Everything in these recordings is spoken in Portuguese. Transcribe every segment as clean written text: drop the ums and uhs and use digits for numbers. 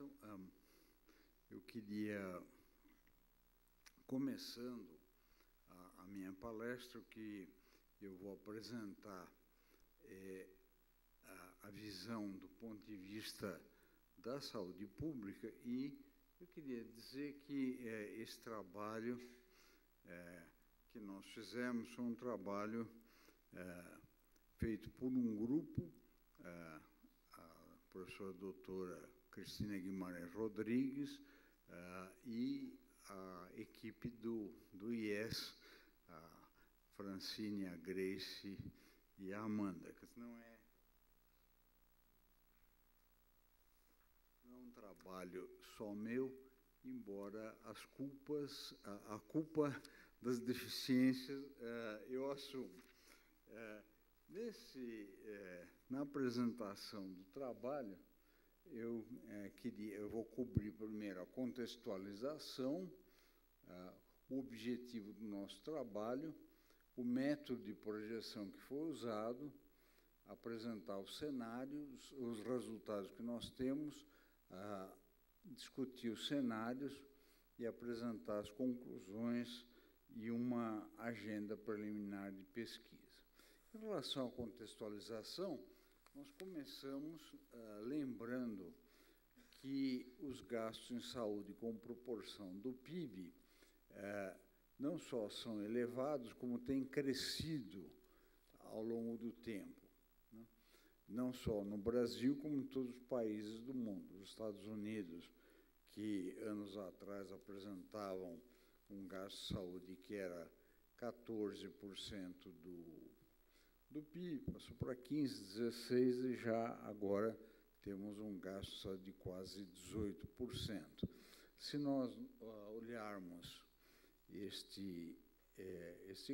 obrigado. Eu queria, começando a minha palestra, que eu vou apresentar a visão do ponto de vista da saúde pública, e eu queria dizer que esse trabalho que nós fizemos foi um trabalho feito por um grupo, a professora doutora Cristina Guimarães Rodrigues e a equipe do IES, a Francine, a Grace e a Amanda, que não é um trabalho só meu, embora a culpa das deficiências eu assumo. Na apresentação do trabalho, eu vou cobrir primeiro a contextualização, o objetivo do nosso trabalho, o método de projeção que foi usado, apresentar os cenários, os resultados que nós temos, discutir os cenários e apresentar as conclusões e uma agenda preliminar de pesquisa. Em relação à contextualização, nós começamos lembrando que os gastos em saúde com proporção do PIB não só são elevados, como têm crescido ao longo do tempo, né? Não só no Brasil, como em todos os países do mundo. Os Estados Unidos, que anos atrás apresentavam um gasto de saúde que era 14% do PIB, passou para 15%, 16%, e já agora temos um gasto de quase 18%. Se nós olharmos este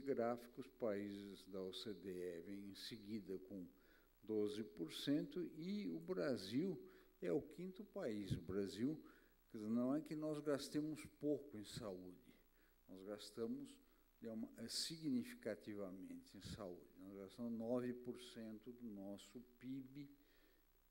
gráfico, os países da OCDE vêm em seguida com 12%, e o Brasil é o quinto país. O Brasil, quer dizer, não é que nós gastemos pouco em saúde, nós gastamos significativamente em saúde. Nós gastamos 9% do nosso PIB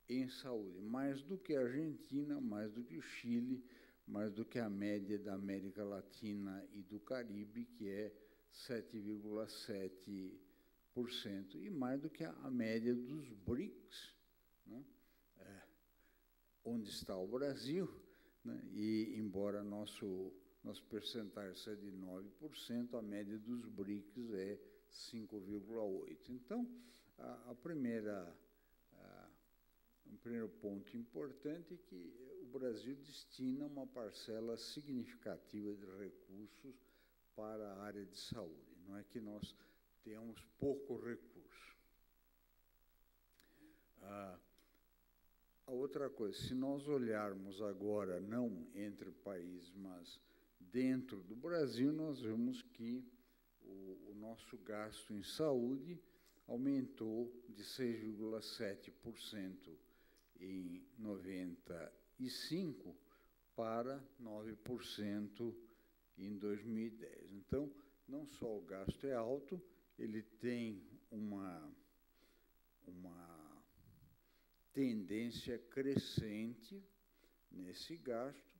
em saúde, mais do que a Argentina, mais do que o Chile, mais do que a média da América Latina e do Caribe, que é 7,7%, e mais do que a média dos BRICS, né? Onde está o Brasil, né? E, embora nosso percentual seja de 9%, a média dos BRICS é 5,8%. Então, o primeiro ponto importante é que o Brasil destina uma parcela significativa de recursos para a área de saúde. Não é que nós tenhamos pouco recurso. A outra coisa, se nós olharmos agora, não entre países, mas dentro do Brasil, nós vemos que o nosso gasto em saúde aumentou de 6,7% em 95 para 9% em 2010. Então, não só o gasto é alto, ele tem uma tendência crescente nesse gasto,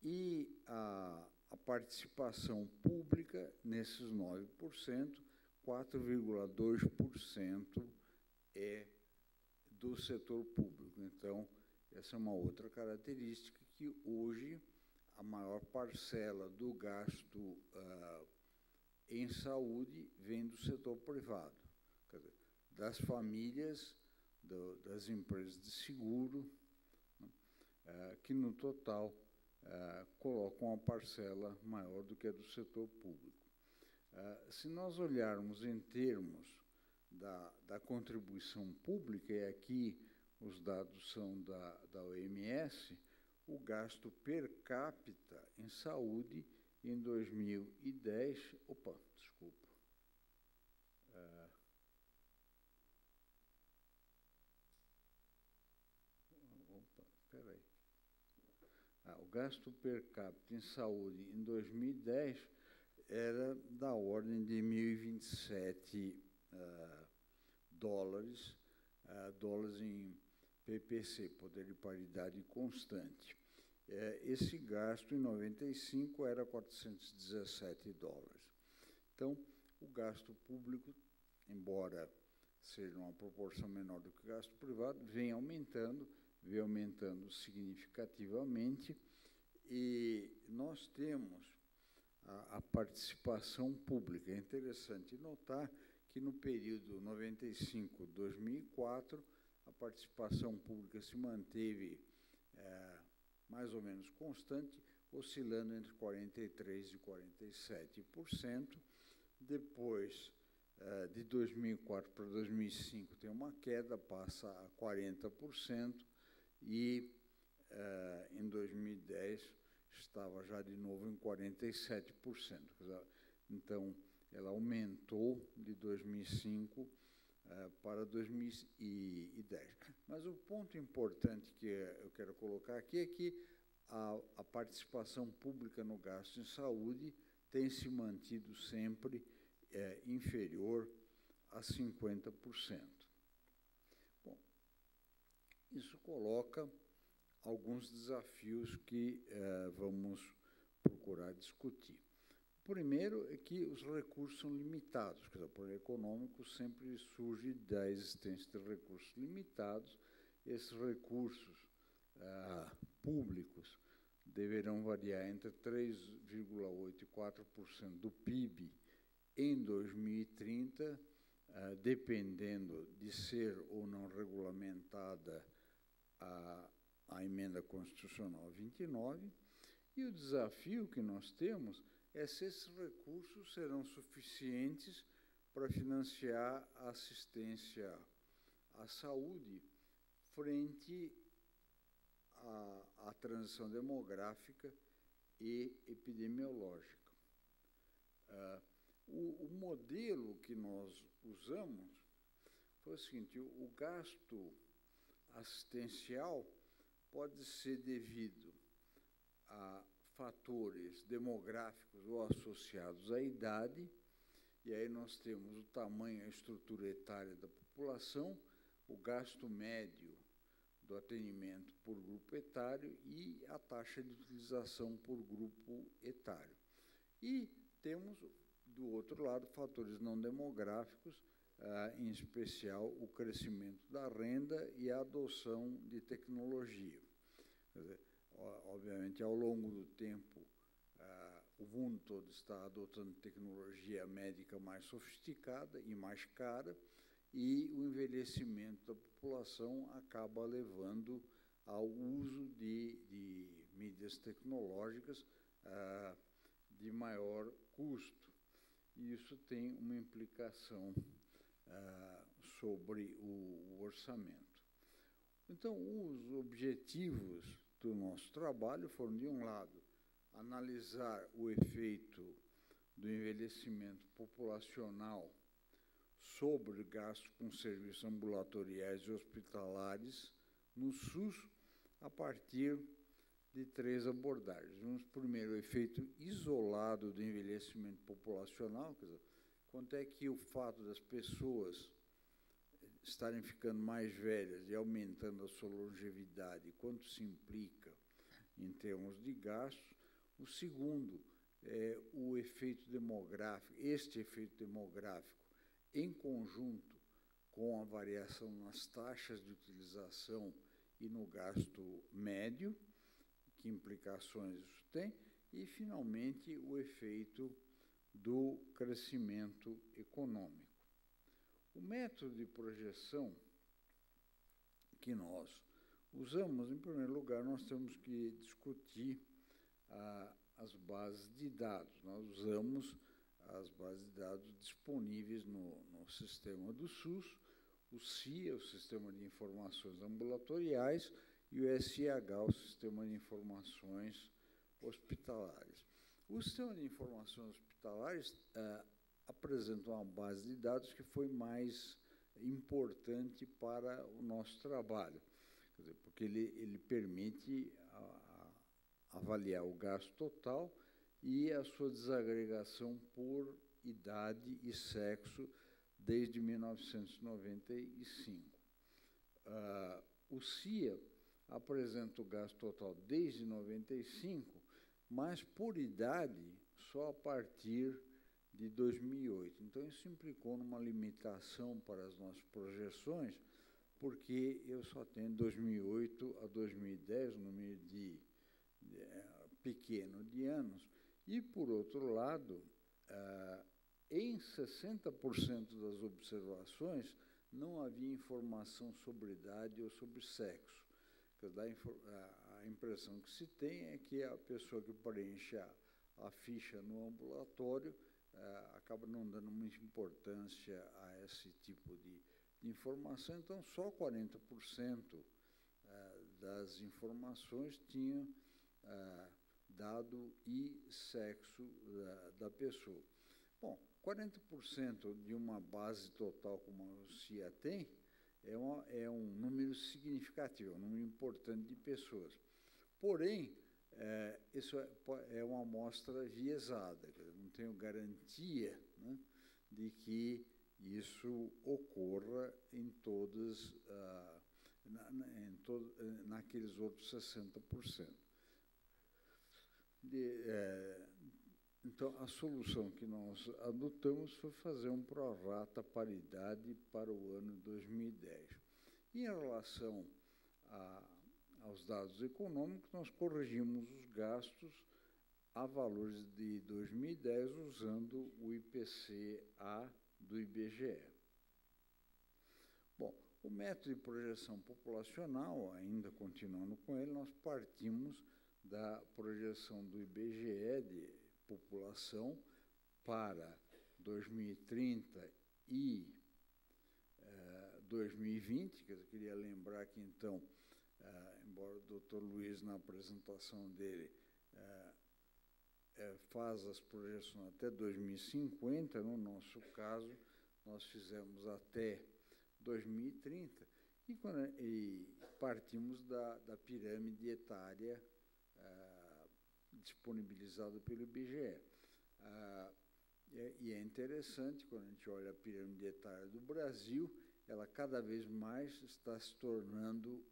e a participação pública nesses 9%, 4,2% é do setor público. Então, essa é uma outra característica, que hoje a maior parcela do gasto em saúde vem do setor privado, quer dizer, das famílias, das empresas de seguro, né, que no total colocam uma parcela maior do que a do setor público. Se nós olharmos em termos da contribuição pública, e aqui os dados são da OMS, o gasto per capita em saúde em 2010... Opa, desculpa. Espera aí. O gasto per capita em saúde em 2010 era da ordem de 1.027 dólares PPC, poder de paridade constante. Esse gasto, em 95, era 417 dólares. Então, o gasto público, embora seja uma proporção menor do que o gasto privado, vem aumentando significativamente, e nós temos a participação pública. É interessante notar que no período 95-2004, a participação pública se manteve mais ou menos constante, oscilando entre 43% e 47%. Depois, de 2004 para 2005, tem uma queda, passa a 40%, e em 2010 estava já de novo em 47%. Então, ela aumentou de 2005 para 2010. Mas o ponto importante que eu quero colocar aqui é que a participação pública no gasto em saúde tem se mantido sempre inferior a 50%. Bom, isso coloca alguns desafios que vamos procurar discutir. O primeiro é que os recursos são limitados, quer dizer, o problema econômico sempre surge da existência de recursos limitados. Esses recursos públicos deverão variar entre 3,8% e 4% do PIB em 2030, dependendo de ser ou não regulamentada a emenda constitucional 29, e o desafio que nós temos é se esses recursos serão suficientes para financiar a assistência à saúde frente à transição demográfica e epidemiológica. O modelo que nós usamos foi o seguinte: o gasto assistencial pode ser devido a fatores demográficos ou associados à idade, e aí nós temos o tamanho, a estrutura etária da população, o gasto médio do atendimento por grupo etário e a taxa de utilização por grupo etário. E temos, do outro lado, fatores não demográficos, em especial o crescimento da renda e a adoção de tecnologia. Quer dizer, obviamente, ao longo do tempo, o mundo todo está adotando tecnologia médica mais sofisticada e mais cara, e o envelhecimento da população acaba levando ao uso de mídias tecnológicas de maior custo. E isso tem uma implicação sobre o orçamento. Então, os objetivos do nosso trabalho foram, de um lado, analisar o efeito do envelhecimento populacional sobre gastos com serviços ambulatoriais e hospitalares no SUS, a partir de 3 abordagens. Vamos, primeiro, o efeito isolado do envelhecimento populacional, quer dizer, quanto é que o fato das pessoas estarem ficando mais velhas e aumentando a sua longevidade, quanto se implica em termos de gastos. O segundo é o efeito demográfico, este efeito demográfico, em conjunto com a variação nas taxas de utilização e no gasto médio, que implicações isso tem, e, finalmente, o efeito do crescimento econômico. O método de projeção que nós usamos, em primeiro lugar, nós temos que discutir as bases de dados. Nós usamos as bases de dados disponíveis no sistema do SUS, o SIA, o Sistema de Informações Ambulatoriais, e o SIH, o Sistema de Informações Hospitalares. O Sistema de Informações Hospitalares apresenta uma base de dados que foi mais importante para o nosso trabalho, quer dizer, porque ele permite avaliar o gasto total e a sua desagregação por idade e sexo desde 1995. O CIA apresenta o gasto total desde 95, mas por idade só a partir de 2008. Então, isso implicou numa limitação para as nossas projeções, porque eu só tenho 2008 a 2010, um número pequeno de anos, e, por outro lado, em 60% das observações não havia informação sobre idade ou sobre sexo. A impressão que se tem é que a pessoa que preenche a ficha no ambulatório acaba não dando muita importância a esse tipo de informação, então só 40% das informações tinham dado e sexo da pessoa. Bom, 40% de uma base total como a CIA tem é um número significativo, um número importante de pessoas. Porém, isso é uma amostra viesada, não tenho garantia, né, de que isso ocorra em todas, naqueles outros 60%. Então, a solução que nós adotamos foi fazer um prorata paridade para o ano 2010. Em relação aos dados econômicos, nós corrigimos os gastos a valores de 2010 usando o IPCA do IBGE. Bom, o método de projeção populacional, ainda continuando com ele, nós partimos da projeção do IBGE de população para 2030 e 2020, que eu queria lembrar que, então, embora o doutor Luiz, na apresentação dele, faz as projeções até 2050, no nosso caso, nós fizemos até 2030, e partimos da pirâmide etária disponibilizada pelo IBGE. E é interessante, quando a gente olha a pirâmide etária do Brasil, ela cada vez mais está se tornando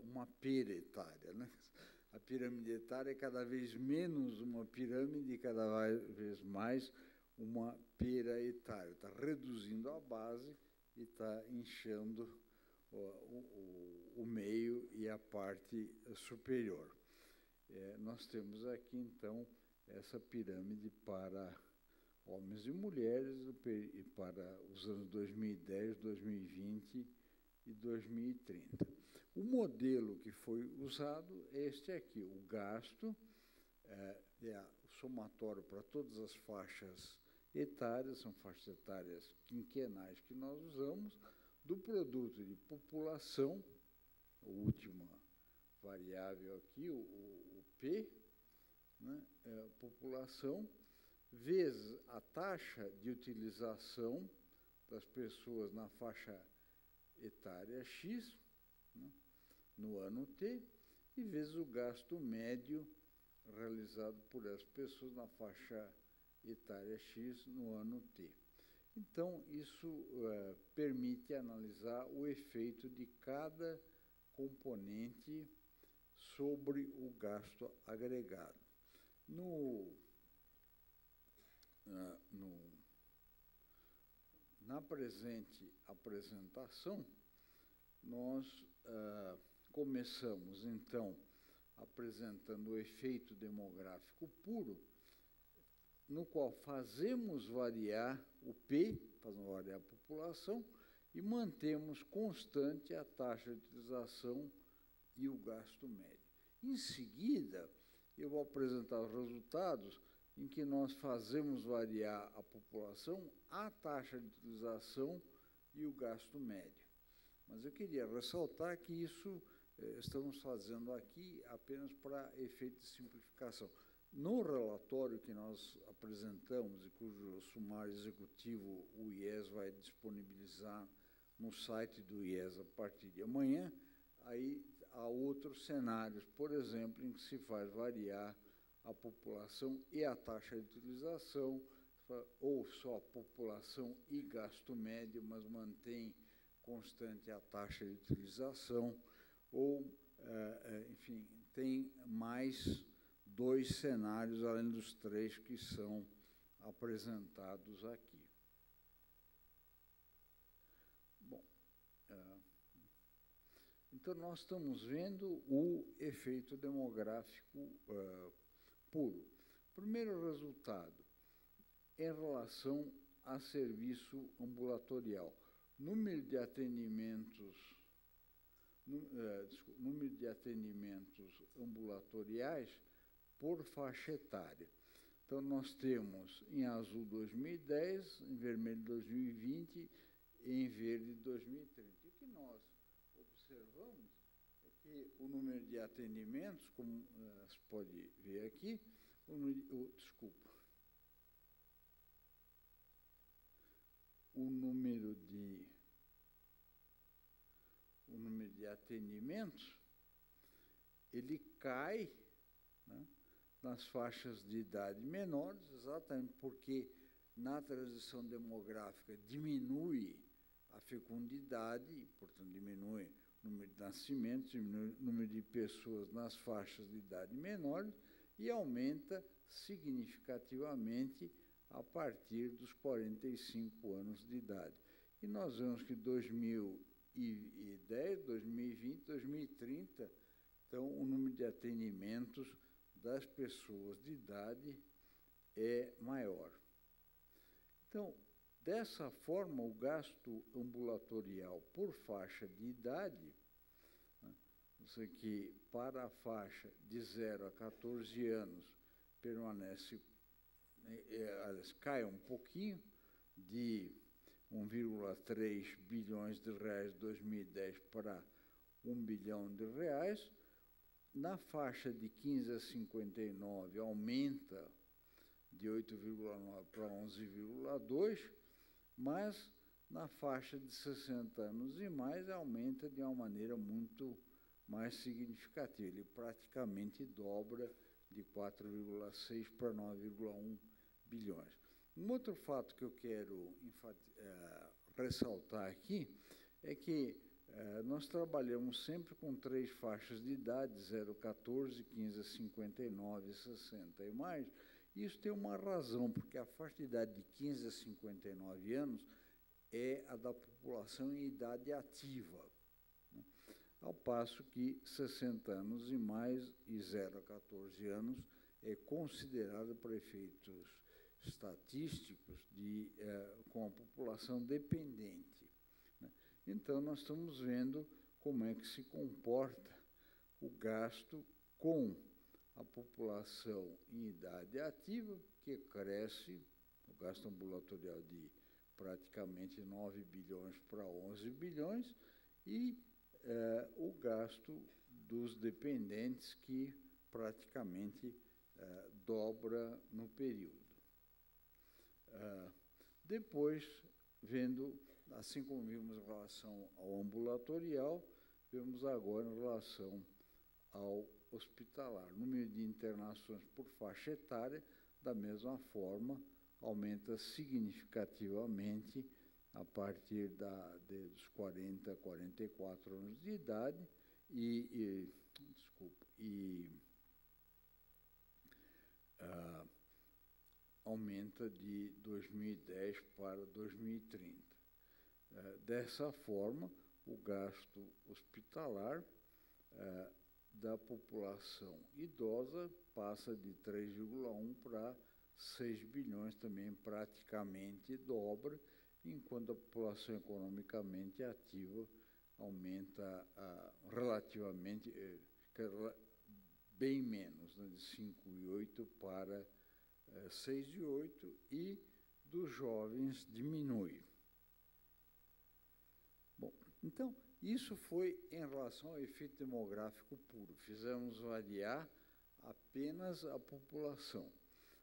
uma pera etária, né? A pirâmide etária é cada vez menos uma pirâmide e cada vez mais uma pera etária. Está reduzindo a base e está inchando o meio e a parte superior. Nós temos aqui, então, essa pirâmide para homens e mulheres para os anos 2010, 2020 e 2030. O modelo que foi usado é este aqui. O gasto é o somatório para todas as faixas etárias, são faixas etárias quinquenais que nós usamos, do produto de população, a última variável aqui, o P, né, população, vezes a taxa de utilização das pessoas na faixa etária X, né, no ano T, e vezes o gasto médio realizado por essas pessoas na faixa etária X no ano T. Então, isso permite analisar o efeito de cada componente sobre o gasto agregado. Na presente apresentação, nós começamos, então, apresentando o efeito demográfico puro, no qual fazemos variar o P, fazemos variar a população, e mantemos constante a taxa de utilização e o gasto médio. Em seguida, eu vou apresentar os resultados em que nós fazemos variar a população, a taxa de utilização e o gasto médio. Mas eu queria ressaltar que isso estamos fazendo aqui apenas para efeito de simplificação. No relatório que nós apresentamos e cujo sumário executivo o IES vai disponibilizar no site do IES a partir de amanhã, aí há outros cenários, por exemplo, em que se faz variar a população e a taxa de utilização, ou só a população e gasto médio, mas mantém constante a taxa de utilização, ou, enfim, tem mais 2 cenários, além dos 3 que são apresentados aqui. Bom, então, nós estamos vendo o efeito demográfico puro. Primeiro resultado, em relação a serviço ambulatorial. Número de atendimentos ambulatoriais por faixa etária. Então, nós temos em azul 2010, em vermelho 2020 e em verde 2030. O que nós observamos é que o número de atendimentos, como se pode ver aqui, o número de atendimentos, ele cai, né, nas faixas de idade menores, exatamente porque na transição demográfica diminui a fecundidade, portanto, diminui o número de nascimentos, diminui o número de pessoas nas faixas de idade menores e aumenta significativamente a partir dos 45 anos de idade. E nós vemos que 2010, 2020, 2030, então, o número de atendimentos das pessoas de idade é maior. Então, dessa forma, o gasto ambulatorial por faixa de idade, né, isso que para a faixa de 0 a 14 anos permanece, cai um pouquinho, de 1,3 bilhões de reais em 2010 para 1 bilhão de reais. Na faixa de 15 a 59 aumenta de 8,9 para 11,2, mas na faixa de 60 anos e mais aumenta de uma maneira muito mais significativa. Ele praticamente dobra de 4,6 para 9,1 bilhões. Um outro fato que eu quero ressaltar aqui é que nós trabalhamos sempre com 3 faixas de idade, 0 a 14, 15 a 59, 60 e mais. Isso tem uma razão, porque a faixa de idade de 15 a 59 anos é a da população em idade ativa, né? Ao passo que 60 anos e mais e 0 a 14 anos é considerado, por efeitos estatísticos, com a população dependente, né? Então, nós estamos vendo como é que se comporta o gasto com a população em idade ativa, que cresce, o gasto ambulatorial de praticamente 9 bilhões para 11 bilhões, e o gasto dos dependentes, que praticamente dobra no período. Depois, vendo, assim como vimos em relação ao ambulatorial, vemos agora em relação ao hospitalar. O número de internações por faixa etária, da mesma forma, aumenta significativamente a partir dos 40 a 44 anos de idade aumenta de 2010 para 2030. Dessa forma, o gasto hospitalar da população idosa passa de 3,1 para 6 bilhões, também praticamente dobra, enquanto a população economicamente ativa aumenta relativamente, bem menos, né, de 5,8 para 6,8, e dos jovens diminui. Bom, então, isso foi em relação ao efeito demográfico puro. Fizemos variar apenas a população.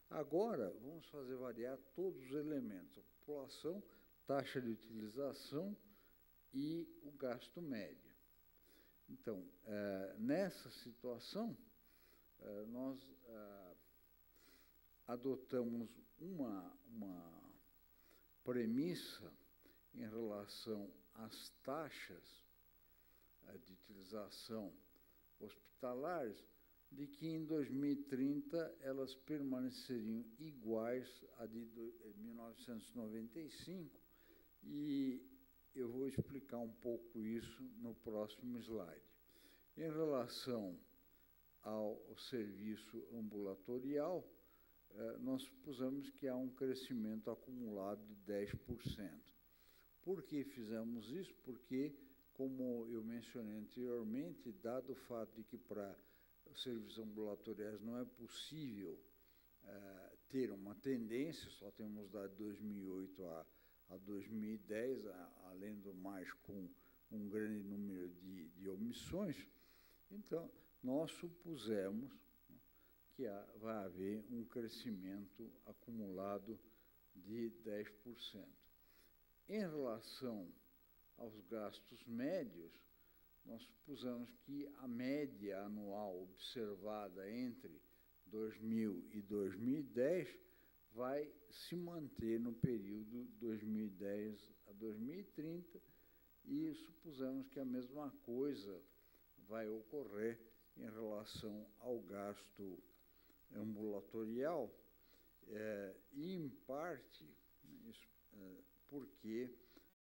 Agora, vamos fazer variar todos os elementos: a população, taxa de utilização e o gasto médio. Então, nessa situação, nós adotamos uma premissa em relação às taxas de utilização hospitalares, de que em 2030 elas permaneceriam iguais à de 1995, e eu vou explicar um pouco isso no próximo slide. Em relação ao serviço ambulatorial, nós supusemos que há um crescimento acumulado de 10%. Por que fizemos isso? Porque, como eu mencionei anteriormente, dado o fato de que para os serviços ambulatoriais não é possível ter uma tendência, só temos dados de 2008 a 2010, além do mais com um grande número de omissões, então nós supusemos que vai haver um crescimento acumulado de 10%. Em relação aos gastos médios, nós supusemos que a média anual observada entre 2000 e 2010 vai se manter no período 2010 a 2030, e supusemos que a mesma coisa vai ocorrer em relação ao gasto ambulatorial, e, em parte, isso, porque